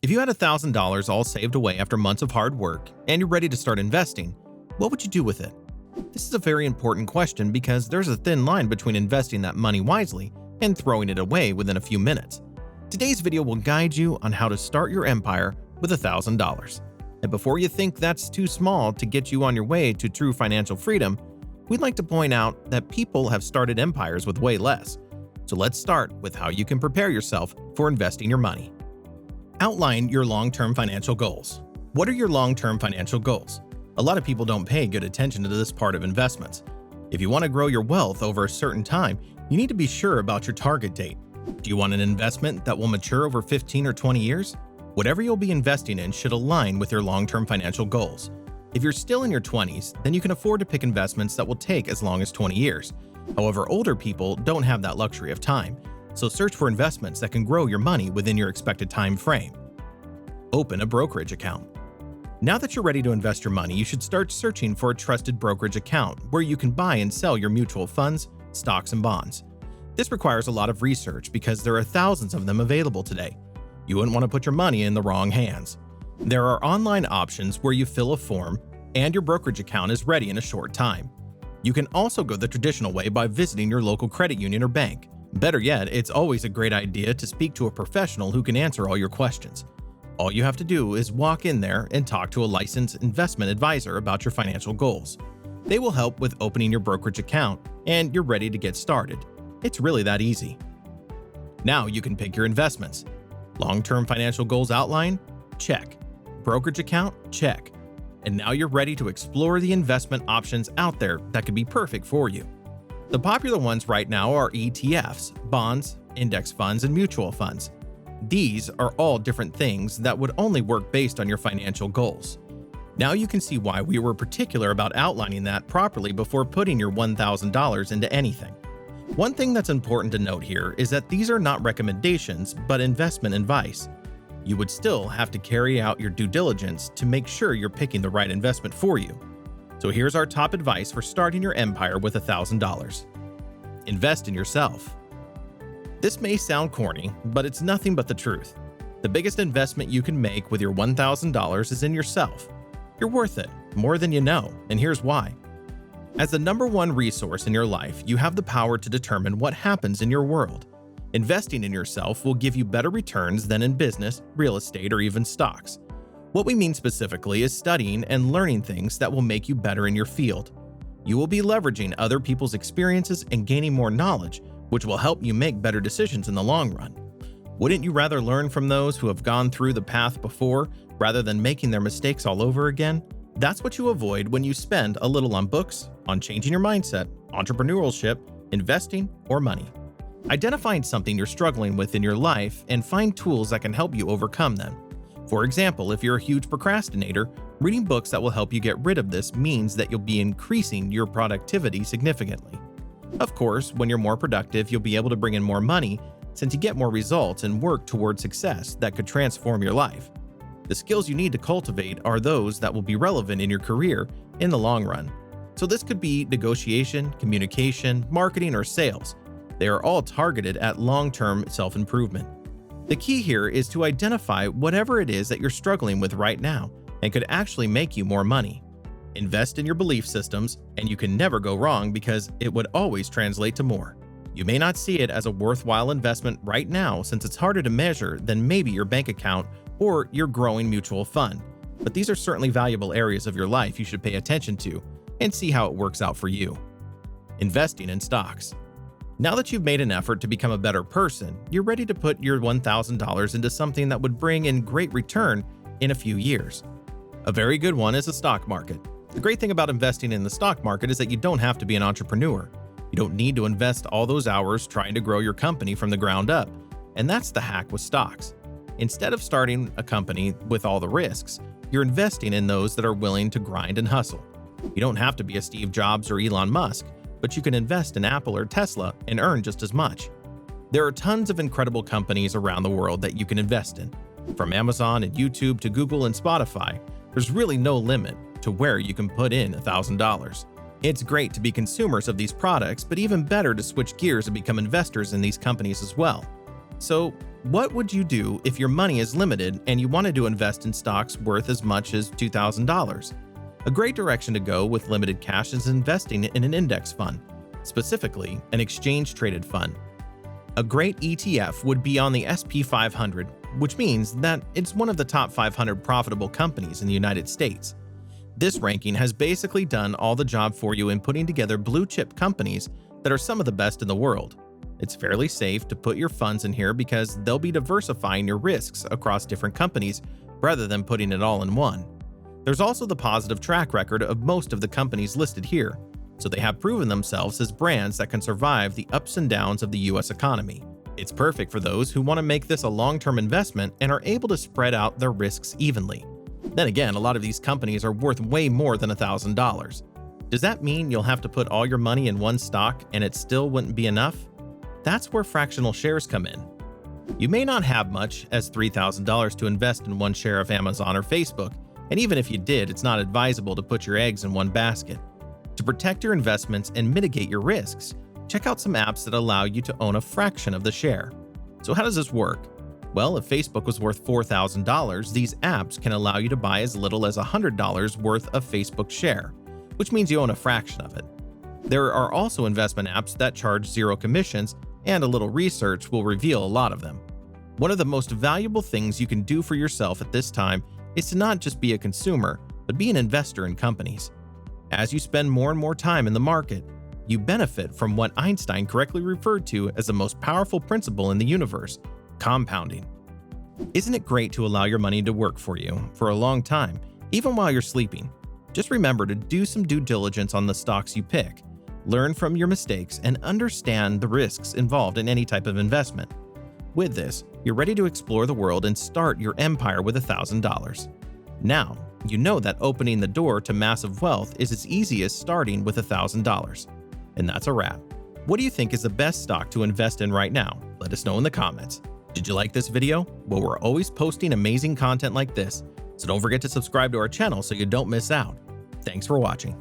If you had $1,000 all saved away after months of hard work and you're ready to start investing, what would you do with it? This is a very important question because there's a thin line between investing that money wisely and throwing it away within a few minutes. Today's video will guide you on how to start your empire with $1,000. And before you think that's too small to get you on your way to true financial freedom, we'd like to point out that people have started empires with way less. So let's start with how you can prepare yourself for investing your money. Outline your long-term financial goals. What are your long-term financial goals? A lot of people don't pay good attention to this part of investments. If you want to grow your wealth over a certain time, you need to be sure about your target date. Do you want an investment that will mature over 15 or 20 years? Whatever you'll be investing in should align with your long-term financial goals. If you're still in your 20s, then you can afford to pick investments that will take as long as 20 years. However, older people don't have that luxury of time, so search for investments that can grow your money within your expected time frame. Open a brokerage account. Now that you're ready to invest your money, you should start searching for a trusted brokerage account where you can buy and sell your mutual funds, stocks, and bonds. This requires a lot of research because there are thousands of them available today. You wouldn't want to put your money in the wrong hands. There are online options where you fill a form and your brokerage account is ready in a short time. You can also go the traditional way by visiting your local credit union or bank. Better yet, it's always a great idea to speak to a professional who can answer all your questions. All you have to do is walk in there and talk to a licensed investment advisor about your financial goals. They will help with opening your brokerage account, and you're ready to get started. It's really that easy. Now you can pick your investments. Long-term financial goals outline? Check. Brokerage account? Check. And now you're ready to explore the investment options out there that could be perfect for you. The popular ones right now are ETFs, bonds, index funds, and mutual funds. These are all different things that would only work based on your financial goals. Now you can see why we were particular about outlining that properly before putting your $1,000 into anything. One thing that's important to note here is that these are not recommendations, but investment advice. You would still have to carry out your due diligence to make sure you're picking the right investment for you. So here's our top advice for starting your empire with $1,000. Invest in yourself. This may sound corny, but it's nothing but the truth. The biggest investment you can make with your $1,000 is in yourself. You're worth it, more than you know, and here's why. As the number one resource in your life, you have the power to determine what happens in your world. Investing in yourself will give you better returns than in business, real estate, or even stocks. What we mean specifically is studying and learning things that will make you better in your field. You will be leveraging other people's experiences and gaining more knowledge, which will help you make better decisions in the long run. Wouldn't you rather learn from those who have gone through the path before rather than making their mistakes all over again? That's what you avoid when you spend a little on books, on changing your mindset, entrepreneurship, investing, or money. Identify something you're struggling with in your life and find tools that can help you overcome them. For example, if you're a huge procrastinator, reading books that will help you get rid of this means that you'll be increasing your productivity significantly. Of course, when you're more productive, you'll be able to bring in more money since you get more results and work toward success that could transform your life. The skills you need to cultivate are those that will be relevant in your career in the long run. So this could be negotiation, communication, marketing, or sales. They are all targeted at long-term self-improvement. The key here is to identify whatever it is that you're struggling with right now and could actually make you more money. Invest in your belief systems, and you can never go wrong because it would always translate to more. You may not see it as a worthwhile investment right now since it's harder to measure than maybe your bank account or your growing mutual fund, but these are certainly valuable areas of your life you should pay attention to and see how it works out for you. Investing in stocks. Now that you've made an effort to become a better person, you're ready to put your $1,000 into something that would bring in great return in a few years. A very good one is the stock market. The great thing about investing in the stock market is that you don't have to be an entrepreneur. You don't need to invest all those hours trying to grow your company from the ground up. And that's the hack with stocks. Instead of starting a company with all the risks, you're investing in those that are willing to grind and hustle. You don't have to be a Steve Jobs or Elon Musk, but you can invest in Apple or Tesla and earn just as much. There are tons of incredible companies around the world that you can invest in. From Amazon and YouTube to Google and Spotify, there's really no limit to where you can put in $1,000. It's great to be consumers of these products, but even better to switch gears and become investors in these companies as well. So, What would you do if your money is limited and you wanted to invest in stocks worth as much as $2,000? A great direction to go with limited cash is investing in an index fund, specifically an exchange-traded fund. A great ETF would be on the SP 500, which means that it's one of the top 500 profitable companies in the United States. This ranking has basically done all the job for you in putting together blue-chip companies that are some of the best in the world. It's fairly safe to put your funds in here because they'll be diversifying your risks across different companies rather than putting it all in one. There's also the positive track record of most of the companies listed here, so they have proven themselves as brands that can survive the ups and downs of the US economy. It's perfect for those who want to make this a long-term investment and are able to spread out their risks evenly. Then again, a lot of these companies are worth way more than $1,000. Does that mean you'll have to put all your money in one stock and it still wouldn't be enough? That's where fractional shares come in. You may not have much as $3,000 to invest in one share of Amazon or Facebook, and even if you did, it's not advisable to put your eggs in one basket. To protect your investments and mitigate your risks, check out some apps that allow you to own a fraction of the share. So how does this work? Well, if Facebook was worth $4,000, these apps can allow you to buy as little as $100 worth of Facebook share, which means you own a fraction of it. There are also investment apps that charge zero commissions, and a little research will reveal a lot of them. One of the most valuable things you can do for yourself at this time is to not just be a consumer, but be an investor in companies. As you spend more and more time in the market, you benefit from what Einstein correctly referred to as the most powerful principle in the universe: compounding. Isn't it great to allow your money to work for you for a long time, even while you're sleeping? Just remember to do some due diligence on the stocks you pick, learn from your mistakes, and understand the risks involved in any type of investment. With this, you're ready to explore the world and start your empire with $1,000. Now, you know that opening the door to massive wealth is as easy as starting with $1,000. And that's a wrap. What do you think is the best stock to invest in right now? Let us know in the comments. Did you like this video? Well, we're always posting amazing content like this, so don't forget to subscribe to our channel so you don't miss out. Thanks for watching.